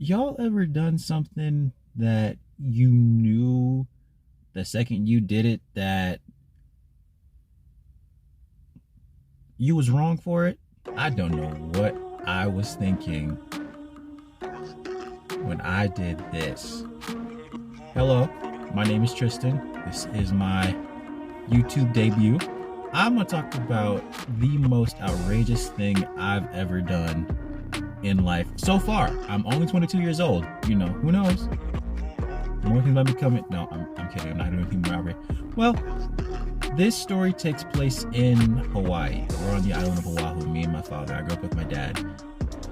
Y'all ever done something that you knew the second you did it that you was wrong for it? I don't know what I was thinking when I did this. Hello, my name is Tristan. This is my YouTube debut. I'm gonna talk about the most outrageous thing I've ever done in life so far. I'm only 22 years old. You know, who knows? More things might be coming. No, I'm kidding. I'm not doing anything more outrageous. Well, this story takes place in Hawaii. We're on the island of Oahu, me and my father. I grew up with my dad.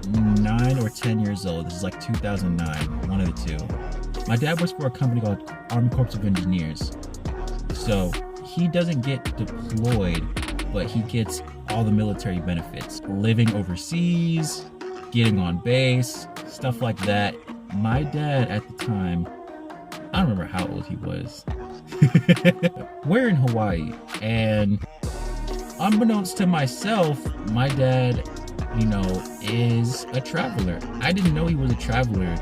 9 or 10 years old. This is like 2009, one of the two. My dad works for a company called Army Corps of Engineers. So he doesn't get deployed, but he gets all the military benefits. Living overseas, getting on base, stuff like that. My dad at the time, I don't remember how old he was. We're in Hawaii, and unbeknownst to myself, my dad, is a traveler. I didn't know he was a traveler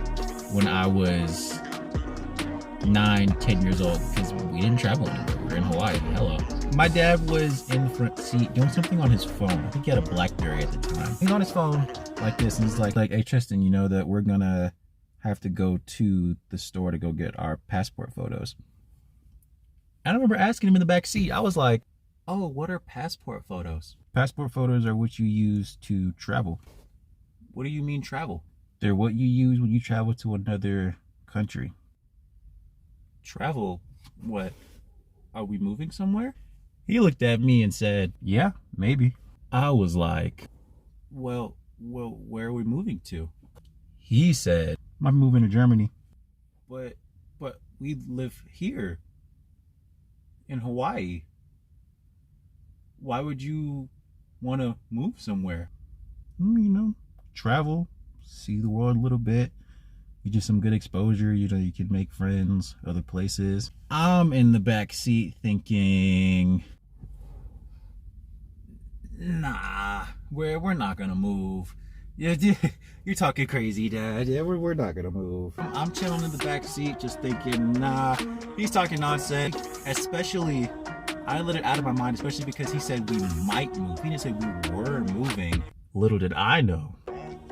when I was 9, 10 years old, because we didn't travel anywhere. We were in Hawaii. Hello. My dad was in the front seat doing something on his phone. I think he had a BlackBerry at the time. He's on his phone like this, and he's like, hey Tristan, you know that we're gonna have to go to the store to go get our passport photos. I remember asking him in the back seat. I was like, oh, what are passport photos? Passport photos are what you use to travel. What do you mean travel? They're what you use when you travel to another country. Travel? What? Are we moving somewhere? He looked at me and said, yeah, maybe. I was like, well, where are we moving to? He said, I'm moving to Germany. But we live here in Hawaii. Why would you want to move somewhere? Travel, see the world a little bit. You get some good exposure, you can make friends other places. I'm in the back seat thinking, nah, we're not gonna move. Yeah, you're talking crazy, Dad. Yeah, we're not gonna move. I'm chilling in the back seat just thinking, nah, he's talking nonsense. Especially, I let it out of my mind, especially because he said we might move. He didn't say we were moving. Little did I know.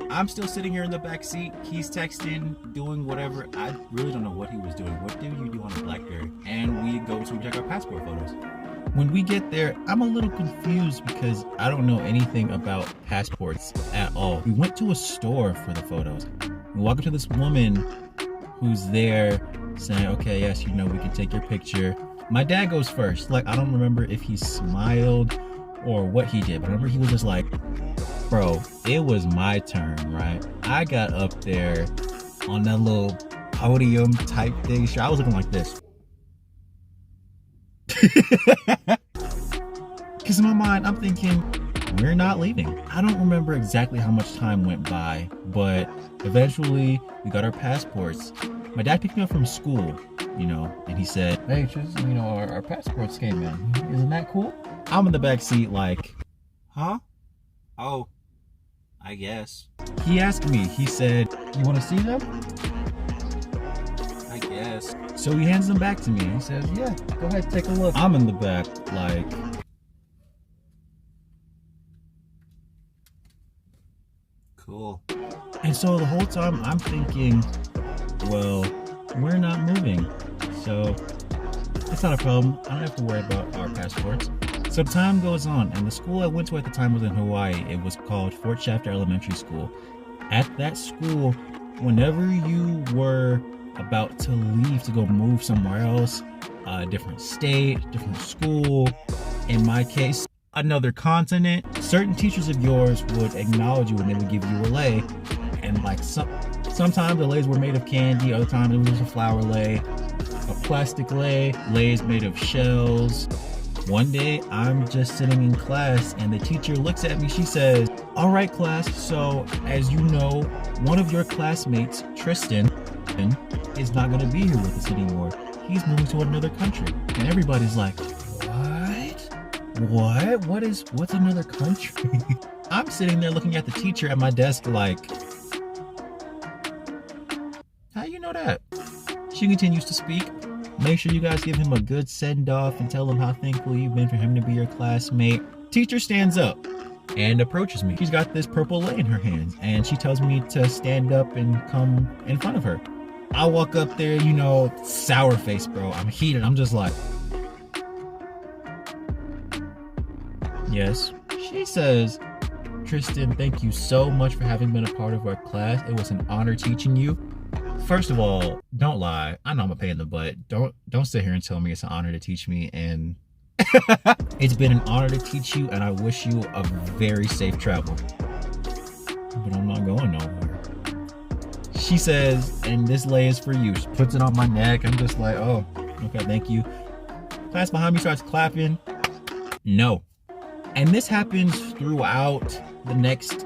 I'm still sitting here in the back seat. He's texting, doing whatever. I really don't know what he was doing. What do you do on a BlackBerry? And we go to check our passport photos. When we get there, I'm a little confused because I don't know anything about passports at all. We went to a store for the photos. We walk up to this woman who's there saying, okay, yes, we can take your picture. My dad goes first. Like, I don't remember if he smiled or what he did, but I remember he was just like, bro, it was my turn, right? I got up there on that little podium type thing. Sure, I was looking like this. Because in my mind, I'm thinking, we're not leaving. I don't remember exactly how much time went by, but eventually we got our passports. My dad picked me up from school, and he said, hey, Tristan, our passports came in. Isn't that cool? I'm in the back seat like, huh? Oh, I guess. He asked me, he said, you want to see them? I guess. So he hands them back to me. He says, yeah, go ahead, take a look. I'm in the back like, cool. And so the whole time I'm thinking, well, we're not moving. So it's not a problem. I don't have to worry about our passports. So time goes on, and the school I went to at the time was in Hawaii. It was called Fort Shafter Elementary School. At that school, whenever you were about to leave to go move somewhere else, a different state, different school, in my case, another continent, certain teachers of yours would acknowledge you and they would give you a lei. And like sometimes the leis were made of candy, other times it was just a flower lei, a plastic lei, leis made of shells. One day, I'm just sitting in class and the teacher looks at me. She says, all right, class, so as you know, one of your classmates, Tristan, is not going to be here with us anymore. He's moving to another country. And everybody's like, what? What's another country? I'm sitting there looking at the teacher at my desk like, know that? She continues to speak. Make sure you guys give him a good send-off and tell him how thankful you've been for him to be your classmate. Teacher stands up and approaches me. She's got this purple lei in her hands, and she tells me to stand up and come in front of her. I walk up there, you know, sour face, bro. I'm heated. I'm just like, yes. She says, Tristan, thank you so much for having been a part of our class. It was an honor teaching you. First of all, don't lie. I know I'm a pain in the butt. Don't sit here and tell me it's an honor to teach me. And it's been an honor to teach you, and I wish you a very safe travel. But I'm not going nowhere. She says, and this lei is for you. She puts it on my neck. I'm just like, oh, okay, thank you. Class behind me starts clapping. No. And this happens throughout the next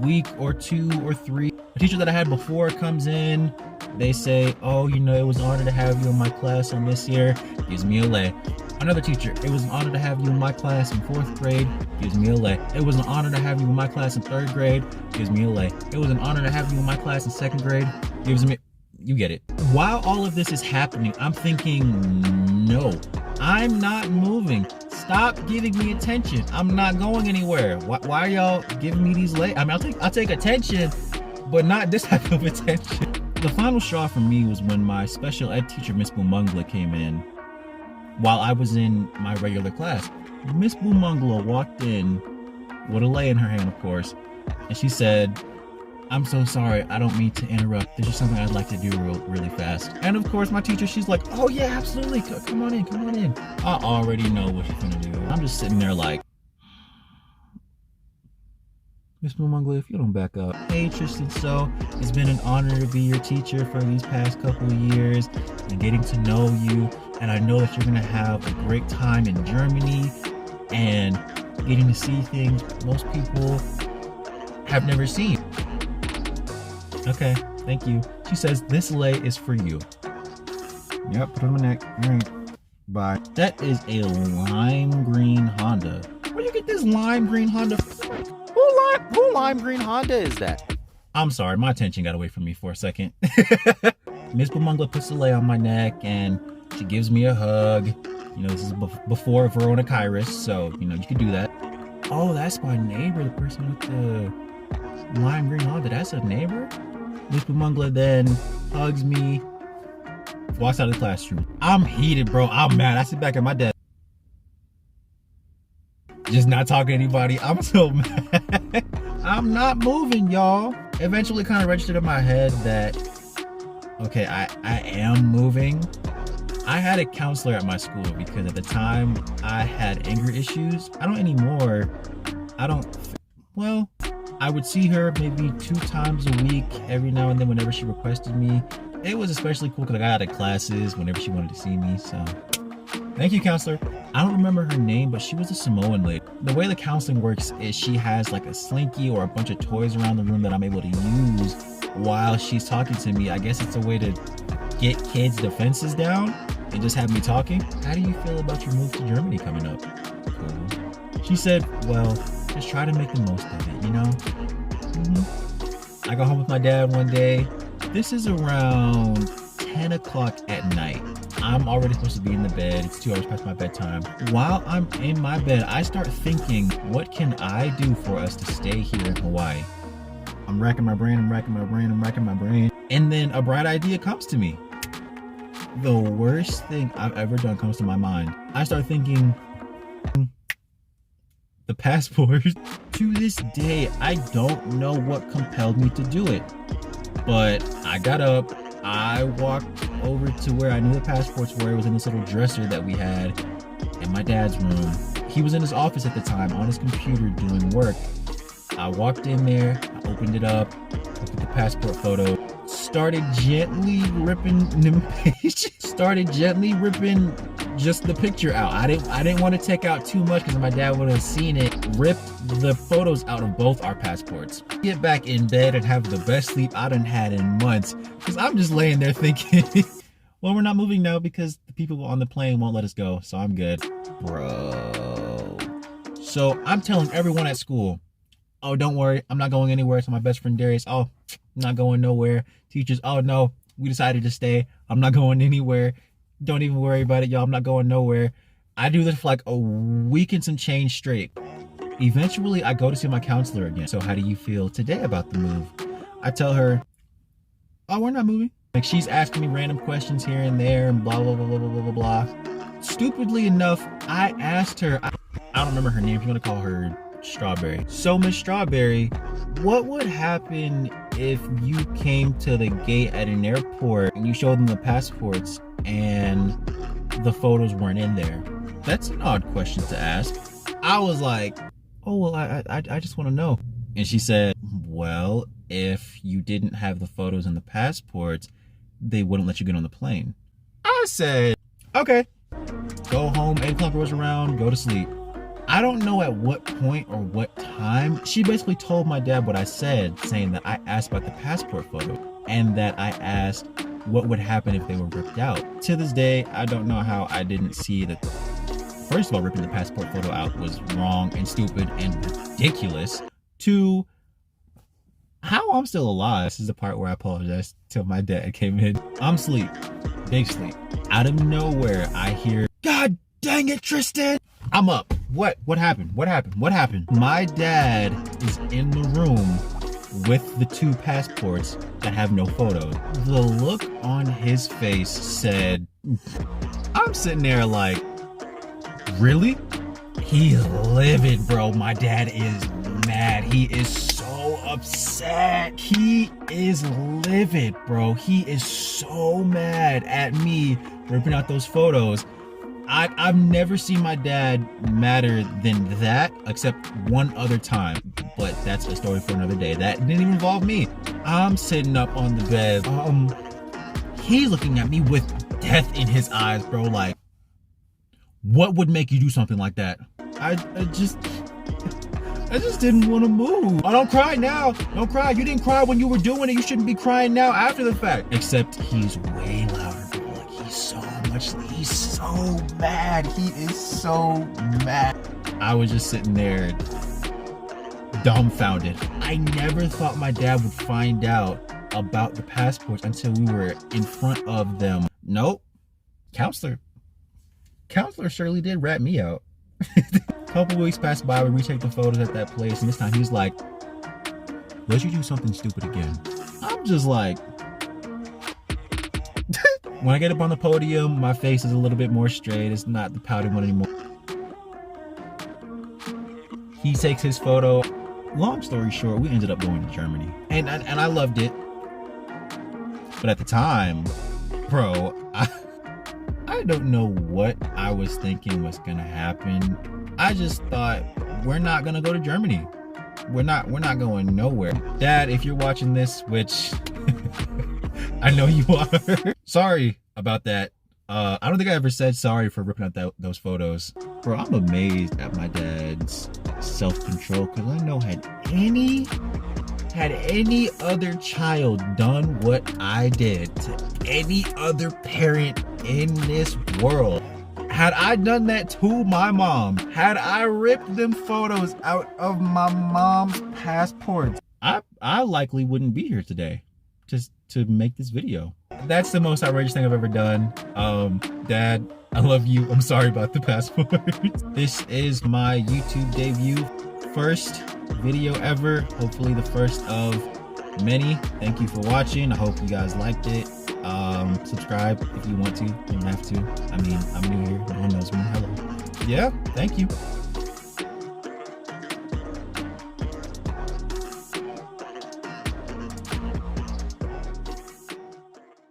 week or 2 or 3. A teacher that I had before comes in. They say, oh, you know, it was an honor to have you in my class on this year. Gives me a lei. Another teacher, it was an honor to have you in my class in 4th grade. Gives me a lei. It was an honor to have you in my class in 3rd grade. Gives me a lei. It was an honor to have you in my class in 2nd grade. Gives me, you get it. While all of this is happening, I'm thinking, no, I'm not moving. Stop giving me attention. I'm not going anywhere. Why are y'all giving me these leis? I mean, I'll take attention, but not this type of attention. The final straw for me was when my special ed teacher, Miss Bumungla, came in while I was in my regular class. Miss Bumungla walked in with a lei in her hand, of course, and she said, I'm so sorry, I don't mean to interrupt. There's just something I'd like to do really fast. And of course, my teacher, she's like, oh yeah, absolutely, come on in. I already know what she's gonna do. I'm just sitting there like, Miss Bumungla, if you don't back up. Hey Tristan, so it's been an honor to be your teacher for these past couple of years and getting to know you. And I know that you're gonna have a great time in Germany and getting to see things most people have never seen. Okay, thank you. She says, this lei is for you. Yep, put it on my neck. All right, bye. That is a lime green Honda. Where you get this lime green Honda from? Who lime green Honda is that? I'm sorry, my attention got away from me for a second. Miss Bumungla puts the lei on my neck and she gives me a hug. You know, this is before Verona Kairos, so, you know, you could do that. Oh, that's my neighbor, the person with the lime green Honda. That's a neighbor? Miss Bumungla then hugs me, walks out of the classroom. I'm heated, bro. I'm mad. I sit back at my desk, just not talking to anybody. I'm so mad. I'm not moving, y'all. Eventually kind of registered in my head that, okay, I am moving. I had a counselor at my school because at the time I had anger issues. I don't anymore. Well, I would see her maybe 2 times a week every now and then whenever she requested me. It was especially cool because I got out of classes whenever she wanted to see me, so thank you, counselor. I don't remember her name, but she was a Samoan lady. The way the counseling works is she has like a slinky or a bunch of toys around the room that I'm able to use while she's talking to me. I guess it's a way to get kids' defenses down and just have me talking. How do you feel about your move to Germany coming up? Cool. She said, well, just try to make the most of it, you know? I got home with my dad one day. This is around 10 o'clock at night. I'm already supposed to be in the bed. It's 2 hours past my bedtime. While I'm in my bed, I start thinking, what can I do for us to stay here in Hawaii? I'm racking my brain. And then a bright idea comes to me. The worst thing I've ever done comes to my mind. I start thinking, the passport. To this day, I don't know what compelled me to do it. But I got up, I walked over to where I knew the passports were. It was in this little dresser that we had in my dad's room. He was in his office at the time on his computer doing work. I walked in there, I opened it up, looked at the passport photo, started gently ripping them pages, started gently ripping just the picture out. I didn't want to take out too much because my dad would have seen it. Ripped the photos out of both our passports. Get back in bed and have the best sleep I done had in months, because I'm just laying there thinking, well, we're not moving now because the people on the plane won't let us go, so I'm good. Bro. So I'm telling everyone at school, oh, don't worry, I'm not going anywhere. So my best friend Darius, oh, I'm not going nowhere. Teachers, oh no, We decided to stay. I'm not going anywhere. Don't even worry about it, y'all. I'm not going nowhere. I do this for like a week and some change straight. Eventually, I go to see my counselor again. So how do you feel today about the move? I tell her, oh, we're not moving. Like, she's asking me random questions here and there and blah, blah, blah, blah, blah, blah, blah. Stupidly enough, I asked her, I don't remember her name, if you want to call her Strawberry. So Miss Strawberry, what would happen if you came to the gate at an airport and you showed them the passports and the photos weren't in there? That's an odd question to ask. I was like, oh, well, I just want to know. And she said, well, if you didn't have the photos and the passports, they wouldn't let you get on the plane. I said, okay, go home, 8 o'clock rolls around, go to sleep. I don't know at what point or what time. She basically told my dad what I said, saying that I asked about the passport photo and that I asked what would happen if they were ripped out. To this day, I don't know how I didn't see that. First of all, ripping the passport photo out was wrong and stupid and ridiculous. To how I'm still alive. This is the part where I apologize till my dad came in. I'm asleep, big sleep. Out of nowhere, I hear, God dang it, Tristan! I'm up. What happened? What happened? What happened? My dad is in the room with the 2 passports that have no photos. The look on his face said, I'm sitting there like, really? He's livid, bro. My dad is mad. He is so upset. He is livid, bro. He is so mad at me ripping out those photos. I've never seen my dad madder than that, except one other time, but that's a story for another day. That didn't even involve me. I'm sitting up on the bed. He's looking at me with death in his eyes, bro. Like, what would make you do something like that? I just didn't want to move. Oh, don't cry now. Don't cry. You didn't cry when you were doing it. You shouldn't be crying now after the fact. Except he's way louder, bro. Like, he's so mad. He is so mad. I was just sitting there dumbfounded. I never thought my dad would find out about the passports until we were in front of them. Nope. Counselor surely did rat me out. A couple weeks passed by, we retake the photos at that place, and this time he was like, let you do something stupid again. I'm just like, when I get up on the podium, my face is a little bit more straight. It's not the pouty one anymore. He takes his photo. Long story short, we ended up going to Germany. And I loved it. But at the time, bro, I don't know what I was thinking was gonna happen. I just thought, we're not gonna go to Germany. We're not going nowhere. Dad, if you're watching this, which I know you are, sorry about that. I don't think I ever said sorry for ripping out those photos. Bro, I'm amazed at my dad's self-control, because I know had any other child done what I did to any other parent in this world, had I done that to my mom, had I ripped them photos out of my mom's passports, I likely wouldn't be here today just to make this video. That's the most outrageous thing I've ever done. Dad, I love you. I'm sorry about the passport. This is my YouTube debut. First video ever. Hopefully the first of many. Thank you for watching. I hope you guys liked it. Subscribe if you want to. You don't have to. I mean, I'm new here. No one knows me. Hello. Yeah, thank you.